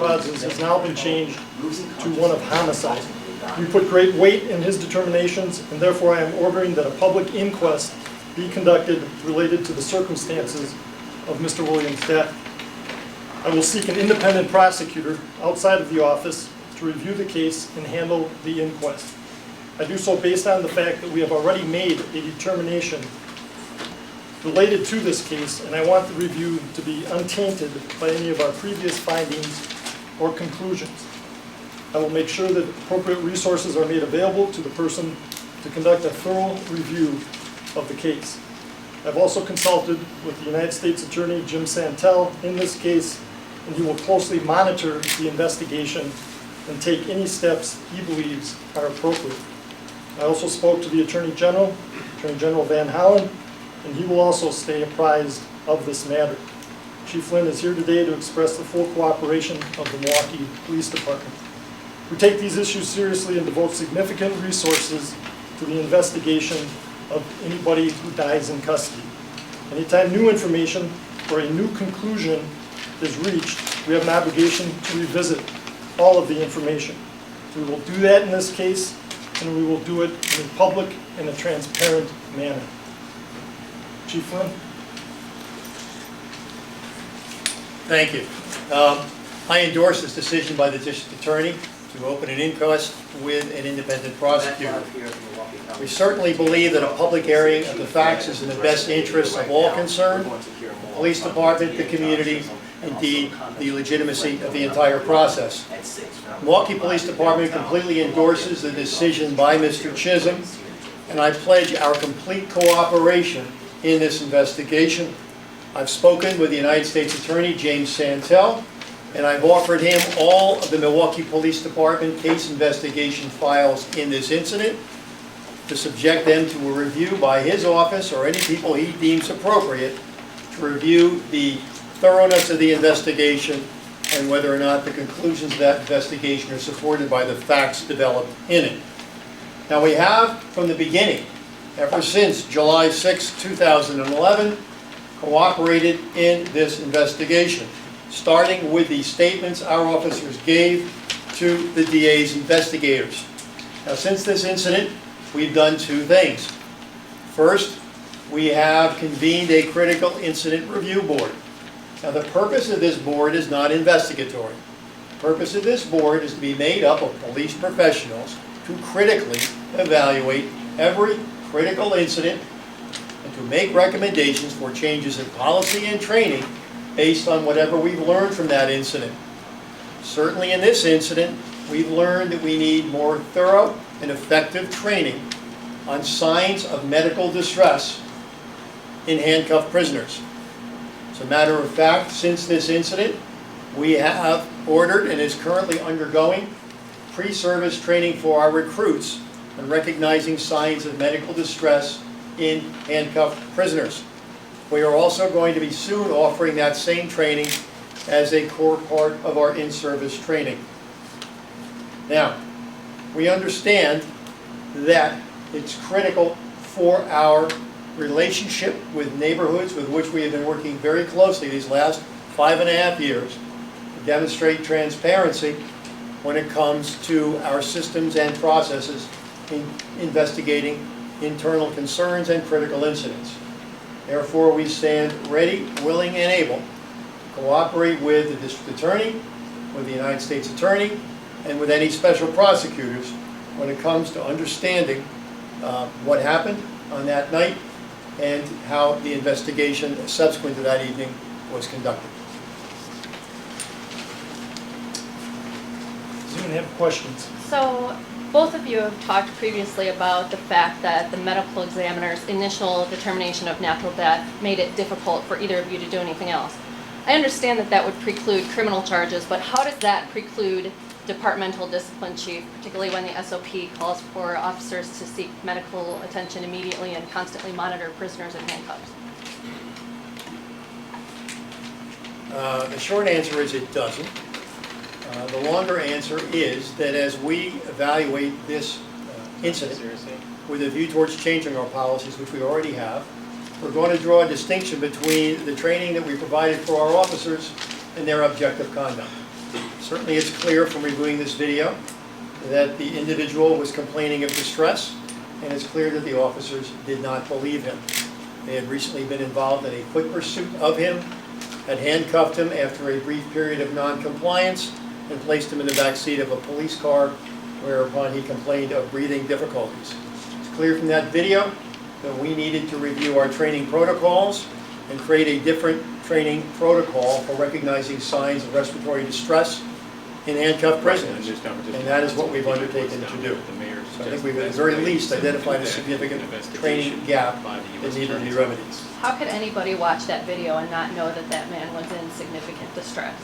causes has now been changed to one of homicide. We put great weight in his determinations, and therefore I am ordering that a public inquest be conducted related to the circumstances of Mr. Williams' death. I will seek an independent prosecutor outside of the office to review the case and handle the inquest. I do so based on the fact that we have already made a determination related to this case, and I want the review to be untainted by any of our previous findings or conclusions. I will make sure that appropriate resources are made available to the person to conduct a thorough review of the case. I've also consulted with the United States Attorney Jim Santel in this case, and he will closely monitor the investigation and take any steps he believes are appropriate. I also spoke to the Attorney General Van Hollen, and he will also stay apprised of this matter. Chief Flynn is here today to express the full cooperation of the Milwaukee Police Department. We take these issues seriously and devote significant resources to the investigation of anybody who dies in custody. Anytime new information or a new conclusion is reached, we have an obligation to revisit all of the information. We will do that in this case, and we will do it in a public and a transparent manner. Chief Flynn? Thank you. I endorse this decision by the district attorney to open an inquest with an independent prosecutor. We certainly believe that a public airing of the facts is in the best interest of all concerned, the police department, the community, indeed the legitimacy of the entire process. Milwaukee Police Department completely endorses the decision by Mr. Chisholm, and I pledge our complete cooperation in this investigation. I've spoken with the United States Attorney James Santel, and I've offered him all of the Milwaukee Police Department case investigation files in this incident to subject them to a review by his office or any people he deems appropriate to review the thoroughness of the investigation and whether or not the conclusions of that investigation are supported by the facts developed in it. Now, we have from the beginning, ever since July 6, 2011, cooperated in this investigation, starting with the statements our officers gave to the DA's investigators. Now, since this incident, we've done two things. First, we have convened a critical incident review board. Now, the purpose of this board is not investigatory. The purpose of this board is to be made up of police professionals to critically evaluate every critical incident and to make recommendations for changes in policy and training based on whatever we've learned from that incident. Certainly in this incident, we've learned that we need more thorough and effective training on signs of medical distress in handcuffed prisoners. As a matter of fact, since this incident, we have ordered and is currently undergoing pre-service training for our recruits on recognizing signs of medical distress in handcuffed prisoners. We are also going to be soon offering that same training as a core part of our in-service training. Now, we understand that it's critical for our relationship with neighborhoods with which we have been working very closely these last 5.5 years to demonstrate transparency when it comes to our systems and processes in investigating internal concerns and critical incidents. Therefore, we stand ready, willing, and able to cooperate with the district attorney, with the United States Attorney, and with any special prosecutors when it comes to understanding what happened on that night and how the investigation subsequent to that evening was conducted. Does anyone have questions? So, both of you have talked previously about the fact that the medical examiner's initial determination of natural death made it difficult for either of you to do anything else. I understand that that would preclude criminal charges, but how does that preclude departmental discipline, Chief, particularly when the SOP calls for officers to seek medical attention immediately and constantly monitor prisoners in handcuffs? The short answer is it doesn't. The longer answer is that as we evaluate this incident with a view towards changing our policies, which we already have, we're going to draw a distinction between the training that we provided for our officers and their objective conduct. Certainly it's clear from reviewing this video that the individual was complaining of distress, and it's clear that the officers did not believe him. They had recently been involved in a quick pursuit of him, had handcuffed him after a brief period of non-compliance, and placed him in the back seat of a police car, whereupon he complained of breathing difficulties. It's clear from that video that we needed to review our training protocols and create a different training protocol for recognizing signs of respiratory distress in handcuffed prisoners. And that is what we've undertaken to do. So I think we've at the very least identified a significant training gap that needed to be remedied. How could anybody watch that video and not know that that man was in significant distress?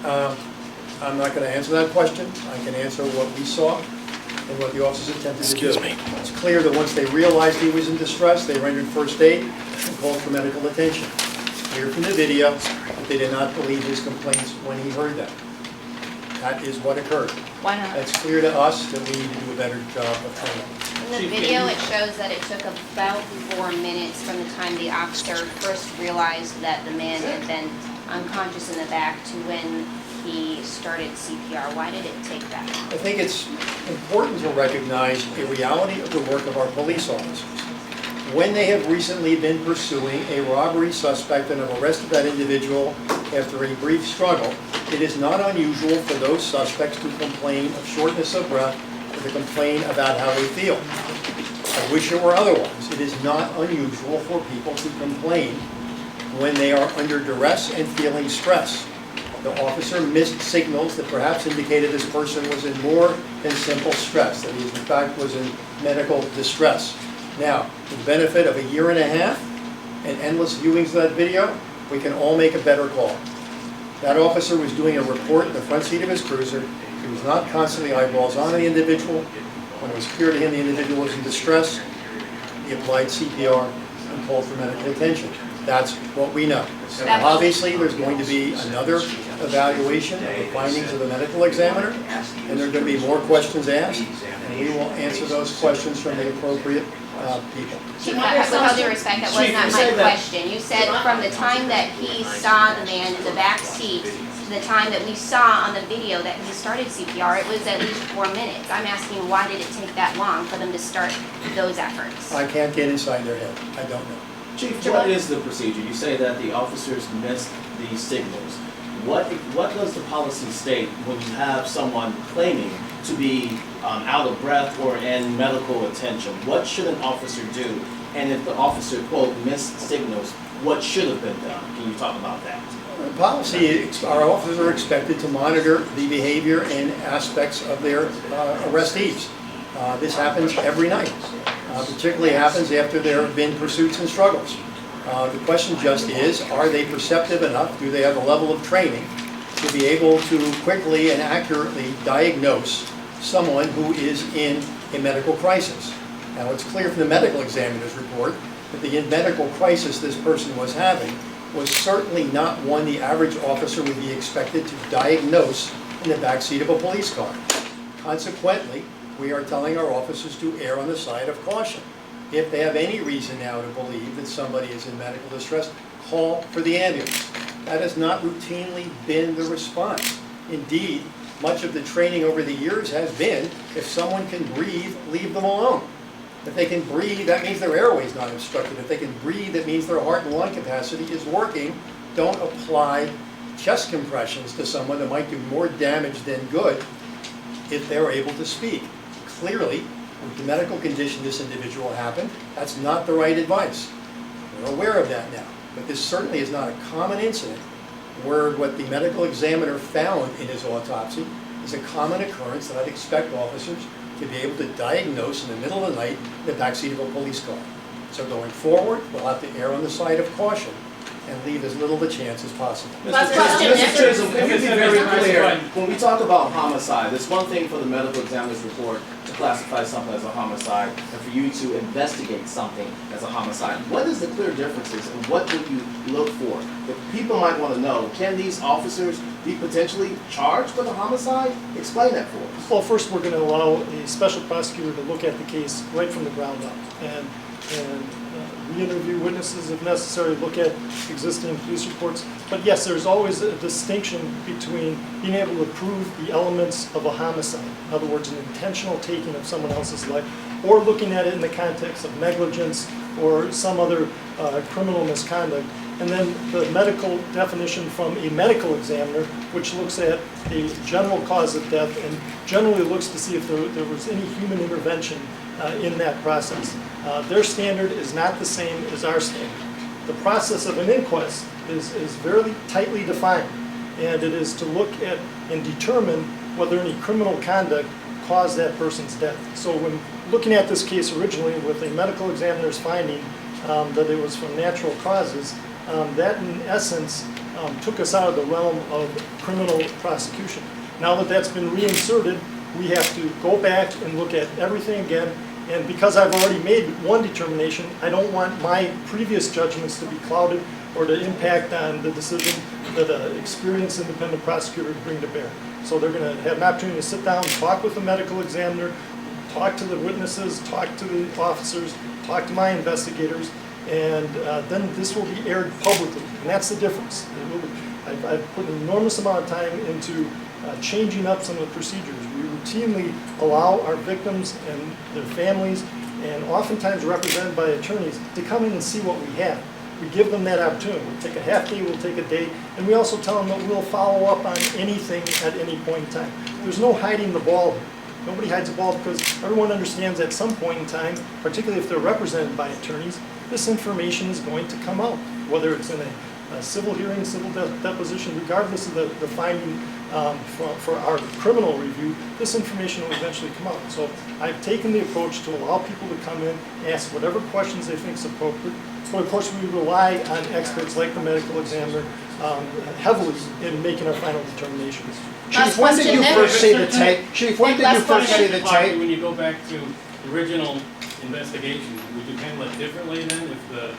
I'm not going to answer that question. I can answer what we saw and what the officers attempted to do. It's clear that once they realized he was in distress, they rendered first aid and called for medical attention. It's clear from the video that they did not believe his complaints when he heard them. That is what occurred. Why not? It's clear to us that we need to do a better job of training. In the video, it shows that it took about 4 minutes from the time the officer first realized that the man had been unconscious in the back to when he started CPR. Why did it take that long? I think it's important to recognize the reality of the work of our police officers. When they have recently been pursuing a robbery suspect and have arrested that individual after a brief struggle, it is not unusual for those suspects to complain of shortness of breath or to complain about how they feel. I wish it were otherwise. It is not unusual for people to complain when they are under duress and feeling stress. The officer missed signals that perhaps indicated this person was in more than simple stress, that he in fact was in medical distress. Now, with the benefit of a year and a half and endless viewings of that video, we can all make a better call. That officer was doing a report in the front seat of his cruiser. He was not constantly eyeballs on the individual. When it was clear to him the individual was in distress, he applied CPR and called for medical attention. That's what we know. Now, obviously, there's going to be another evaluation of the findings of the medical examiner, and there are going to be more questions asked, and we will answer those questions from the appropriate people. With all due respect, that was not my question. You said from the time that he saw the man in the back seat to the time that we saw on the video that he started CPR, it was at least 4 minutes. I'm asking, why did it take that long for them to start those efforts? I can't get inside their head. I don't know. Chief, what is the procedure? You say that the officers missed the signals. What does the policy state when you have someone claiming to be out of breath or in medical attention? What should an officer do? And if the officer, quote, missed signals, what should have been done? Can you talk about that? The policy, our officers are expected to monitor the behavior and aspects of their arrestees. This happens every night. Particularly happens after there have been pursuits and struggles. The question just is, are they perceptive enough? Do they have a level of training to be able to quickly and accurately diagnose someone who is in a medical crisis? Now, it's clear from the medical examiner's report that the medical crisis this person was having was certainly not one the average officer would be expected to diagnose in the backseat of a police car. Consequently, we are telling our officers to err on the side of caution. If they have any reason now to believe that somebody is in medical distress, call for the ambulance. That has not routinely been the response. Indeed, much of the training over the years has been, if someone can breathe, leave them alone. If they can breathe, that means their airway is not obstructed. If they can breathe, that means their heart and lung capacity is working. Don't apply chest compressions to someone that might do more damage than good if they're able to speak. Clearly, with the medical condition this individual happened, that's not the right advice. We're aware of that now. But this certainly is not a common incident where what the medical examiner found in his autopsy is a common occurrence that I'd expect officers to be able to diagnose in the middle of the night in the backseat of a police car. So going forward, we'll have to err on the side of caution and leave as little of a chance as possible. Mr. Chisholm, let me be very clear. When we talk about homicide, it's one thing for the medical examiner's report to classify something as a homicide and for you to investigate something as a homicide. What is the clear differences and what would you look for? If people might want to know, can these officers be potentially charged with a homicide? Explain that for us. Well, first we're going to allow a special prosecutor to look at the case right from the ground up. And and re-interview witnesses if necessary, look at existing police reports. But yes, there's always a distinction between being able to prove the elements of a homicide, in other words, an intentional taking of someone else's life, or looking at it in the context of negligence or some other criminal misconduct. And then the medical definition from a medical examiner, which looks at a general cause of death and generally looks to see if there was any human intervention in that process. Their standard is not the same as our standard. The process of an inquest is very tightly defined, and it is to look at and determine whether any criminal conduct caused that person's death. So when looking at this case originally with a medical examiner's finding that it was from natural causes, that in essence took us out of the realm of criminal prosecution. Now that that's been reinserted, we have to go back and look at everything again. And because I've already made one determination, I don't want my previous judgments to be clouded or to impact on the decision that an experienced independent prosecutor would bring to bear. So they're going to have an opportunity to sit down, talk with the medical examiner, talk to the witnesses, talk to the officers, talk to my investigators, and then this will be aired publicly. And that's the difference. I've put an enormous amount of time into changing up some of the procedures. We routinely allow our victims and their families, and oftentimes represented by attorneys, to come in and see what we have. We give them that opportunity. We'll take a half day, we'll take a day, and we also tell them that we'll follow up on anything at any point in time. There's no hiding the ball here. Nobody hides the ball because everyone understands at some point in time, particularly if they're represented by attorneys, this information is going to come out, whether it's in a civil hearing, civil deposition, regardless of the finding for our criminal review, this information will eventually come out. So I've taken the approach to allow people to come in, ask whatever questions they think is appropriate. But of course, we rely on experts like the medical examiner heavily in making our final determinations. Chief, when did you first see the tape? Chief, when did you first see the tape? When you go back to the original investigation, would you handle it differently then if the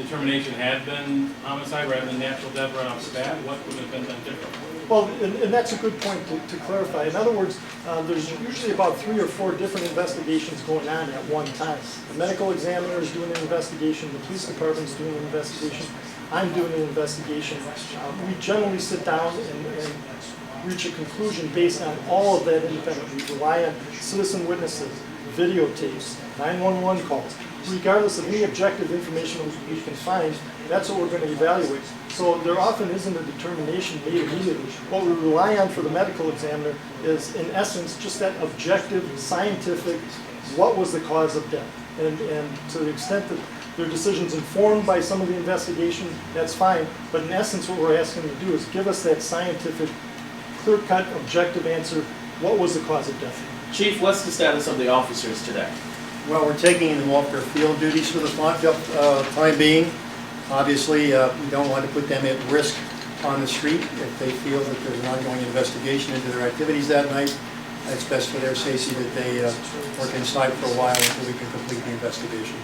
determination had been homicide rather than natural death right off the bat? What would have been done differently? Well, and that's a good point to clarify. In other words, there's usually about 3 or 4 different investigations going on at one time. The medical examiner is doing an investigation, the police department is doing an investigation, I'm doing an investigation. We generally sit down and reach a conclusion based on all of that independently. We rely on citizen witnesses, videotapes, 911 calls. Regardless of any objective information we can find, that's what we're going to evaluate. So there often isn't a determination made immediately. What we rely on for the medical examiner is, in essence, just that objective, scientific, what was the cause of death? And to the extent that their decision's informed by some of the investigation, that's fine. But in essence, what we're asking them to do is give us that scientific, clear-cut, objective answer, what was the cause of death? Chief, what's the status of the officers today? Well, we're taking them off their field duties for the time being. Obviously, we don't want to put them at risk on the street if they feel that there's an ongoing investigation into their activities that night. It's best for their safety that they work inside for a while until we can complete the investigation.